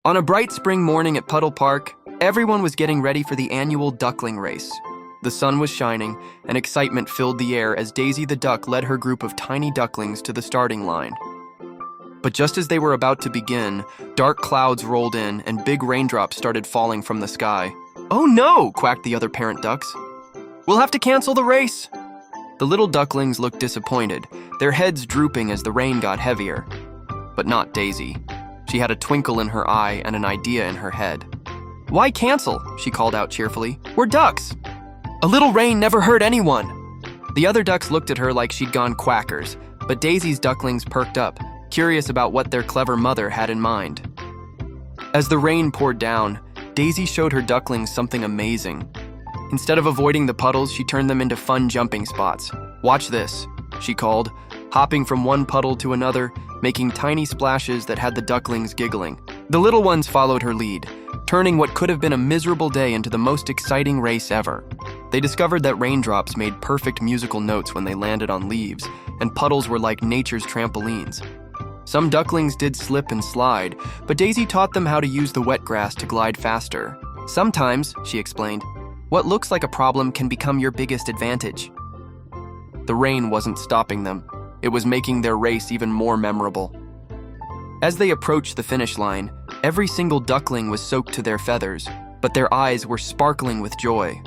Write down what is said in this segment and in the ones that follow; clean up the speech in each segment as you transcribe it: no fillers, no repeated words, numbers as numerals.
On a bright spring morning at Puddle Park, everyone was getting ready for the annual duckling race. The sun was shining, and excitement filled the air as Daisy the duck led her group of tiny ducklings to the starting line. But just as they were about to begin, dark clouds rolled in and big raindrops started falling from the sky. "Oh no!" quacked the other parent ducks. "We'll have to cancel the race!" The little ducklings looked disappointed, their heads drooping as the rain got heavier. But not Daisy. She had a twinkle in her eye and an idea in her head. "Why cancel?" she called out cheerfully. "We're ducks! A little rain never hurt anyone!" The other ducks looked at her like she'd gone quackers, but Daisy's ducklings perked up, curious about what their clever mother had in mind. As the rain poured down, Daisy showed her ducklings something amazing. Instead of avoiding the puddles, she turned them into fun jumping spots. "Watch this," she called, hopping from one puddle to another, making tiny splashes that had the ducklings giggling. The little ones followed her lead, turning what could have been a miserable day into the most exciting race ever. They discovered that raindrops made perfect musical notes when they landed on leaves, and puddles were like nature's trampolines. Some ducklings did slip and slide, but Daisy taught them how to use the wet grass to glide faster. "Sometimes," she explained, "what looks like a problem can become your biggest advantage." The rain wasn't stopping them. It was making their race even more memorable. As they approached the finish line, every single duckling was soaked to their feathers, but their eyes were sparkling with joy.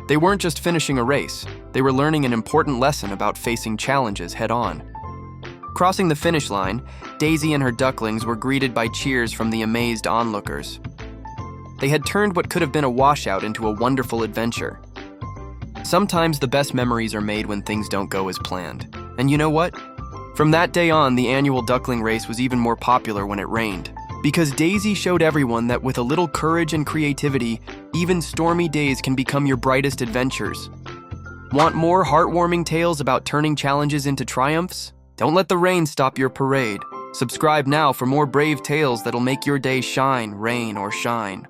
They weren't just finishing a race, they were learning an important lesson about facing challenges head-on. Crossing the finish line, Daisy and her ducklings were greeted by cheers from the amazed onlookers. They had turned what could have been a washout into a wonderful adventure. Sometimes the best memories are made when things don't go as planned. And you know what? From that day on, the annual duckling race was even more popular when it rained. Because Daisy showed everyone that with a little courage and creativity, even stormy days can become your brightest adventures. Want more heartwarming tales about turning challenges into triumphs? Don't let the rain stop your parade. Subscribe now for more brave tales that'll make your day shine, rain, or shine.